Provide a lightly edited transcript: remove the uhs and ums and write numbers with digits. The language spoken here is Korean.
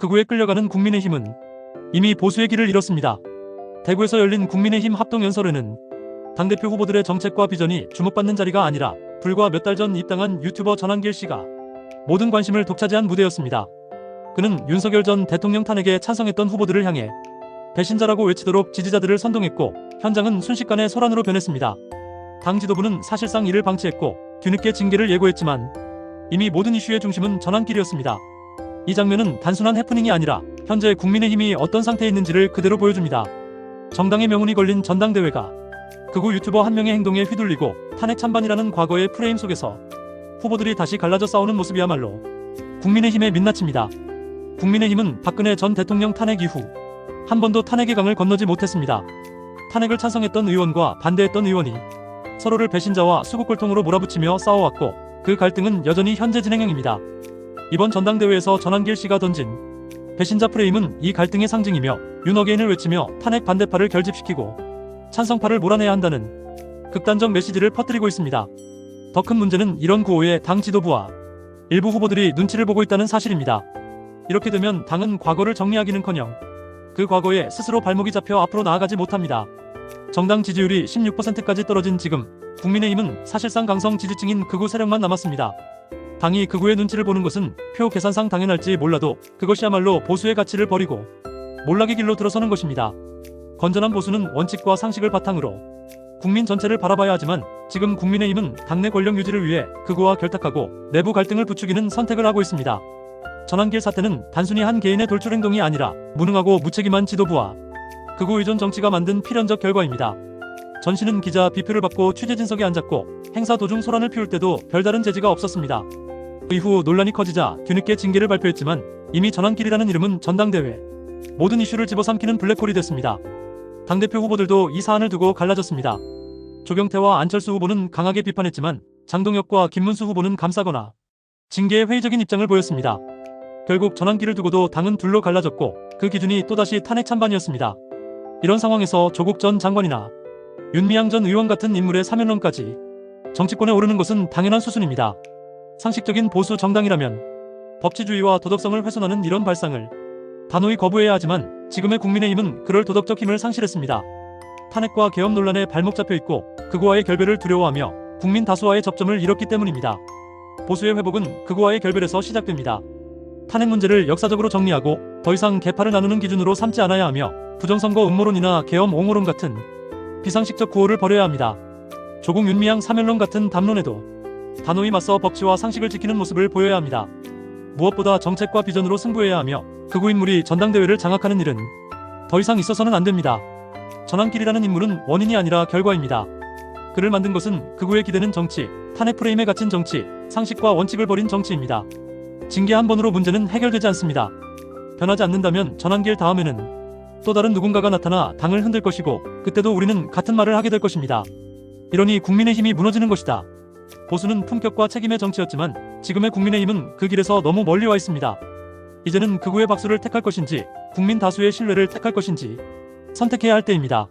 극우에 끌려가는 국민의힘은 이미 보수의 길을 잃었습니다. 대구에서 열린 국민의힘 합동연설회는 당대표 후보들의 정책과 비전이 주목받는 자리가 아니라 불과 몇 달 전 입당한 유튜버 전한길 씨가 모든 관심을 독차지한 무대였습니다. 그는 윤석열 전 대통령 탄핵에 찬성했던 후보들을 향해 배신자라고 외치도록 지지자들을 선동했고 현장은 순식간에 소란으로 변했습니다. 당 지도부는 사실상 이를 방치했고 뒤늦게 징계를 예고했지만 이미 모든 이슈의 중심은 전한길이었습니다. 이 장면은 단순한 해프닝이 아니라 현재 국민의힘이 어떤 상태에 있는지를 그대로 보여줍니다. 정당의 명운이 걸린 전당대회가 극우 유튜버 한 명의 행동에 휘둘리고 탄핵 찬반이라는 과거의 프레임 속에서 후보들이 다시 갈라져 싸우는 모습이야말로 국민의힘의 민낯입니다. 국민의힘은 박근혜 전 대통령 탄핵 이후 한 번도 탄핵의 강을 건너지 못했습니다. 탄핵을 찬성했던 의원과 반대했던 의원이 서로를 배신자와 수국골통으로 몰아붙이며 싸워왔고 그 갈등은 여전히 현재 진행형입니다. 이번 전당대회에서 전한길 씨가 던진 배신자 프레임은 이 갈등의 상징이며 윤어게인을 외치며 탄핵 반대파를 결집시키고 찬성파를 몰아내야 한다는 극단적 메시지를 퍼뜨리고 있습니다. 더 큰 문제는 이런 구호에 당 지도부와 일부 후보들이 눈치를 보고 있다는 사실입니다. 이렇게 되면 당은 과거를 정리하기는커녕 그 과거에 스스로 발목이 잡혀 앞으로 나아가지 못합니다. 정당 지지율이 16%까지 떨어진 지금 국민의힘은 사실상 강성 지지층인 극우 세력만 남았습니다. 당이 극우의 눈치를 보는 것은 표 계산상 당연할지 몰라도 그것이야말로 보수의 가치를 버리고 몰락의 길로 들어서는 것입니다. 건전한 보수는 원칙과 상식을 바탕으로 국민 전체를 바라봐야 하지만 지금 국민의힘은 당내 권력 유지를 위해 극우와 결탁하고 내부 갈등을 부추기는 선택을 하고 있습니다. 전한길 사태는 단순히 한 개인의 돌출 행동이 아니라 무능하고 무책임한 지도부와 극우 의존 정치가 만든 필연적 결과입니다. 전 씨는 기자 비표를 받고 취재진석에 앉았고 행사 도중 소란을 피울 때도 별다른 제지가 없었습니다. 이후 논란이 커지자 뒤늦게 징계를 발표했지만 이미 전한길이라는 이름은 전당대회 모든 이슈를 집어삼키는 블랙홀이 됐습니다. 당대표 후보들도 이 사안을 두고 갈라졌습니다. 조경태와 안철수 후보는 강하게 비판했지만 장동혁과 김문수 후보는 감싸거나 징계에 회의적인 입장을 보였습니다. 결국 전한길을 두고도 당은 둘로 갈라졌고 그 기준이 또다시 탄핵 찬반이었습니다. 이런 상황에서 조국 전 장관이나 윤미향 전 의원 같은 인물의 사면론까지 정치권에 오르는 것은 당연한 수순입니다. 상식적인 보수 정당이라면 법치주의와 도덕성을 훼손하는 이런 발상을 단호히 거부해야 하지만 지금의 국민의힘은 그럴 도덕적 힘을 상실했습니다. 탄핵과 계엄 논란에 발목 잡혀있고 극우와의 결별을 두려워하며 국민 다수와의 접점을 잃었기 때문입니다. 보수의 회복은 극우와의 결별에서 시작됩니다. 탄핵 문제를 역사적으로 정리하고 더 이상 계파를 나누는 기준으로 삼지 않아야 하며 부정선거 음모론이나 계엄 옹호론 같은 비상식적 구호를 버려야 합니다. 조국 윤미향 사면론 같은 담론에도 단호히 맞서 법치와 상식을 지키는 모습을 보여야 합니다. 무엇보다 정책과 비전으로 승부해야 하며 극우 인물이 전당대회를 장악하는 일은 더 이상 있어서는 안 됩니다. 전한길이라는 인물은 원인이 아니라 결과입니다. 그를 만든 것은 극우에 기대는 정치, 탄핵 프레임에 갇힌 정치, 상식과 원칙을 버린 정치입니다. 징계 한 번으로 문제는 해결되지 않습니다. 변하지 않는다면 전한길 다음에는 또 다른 누군가가 나타나 당을 흔들 것이고 그때도 우리는 같은 말을 하게 될 것입니다. 이러니 국민의힘이 무너지는 것이다. 보수는 품격과 책임의 정치였지만 지금의 국민의힘은 그 길에서 너무 멀리 와 있습니다. 이제는 극우의 박수를 택할 것인지 국민 다수의 신뢰를 택할 것인지 선택해야 할 때입니다.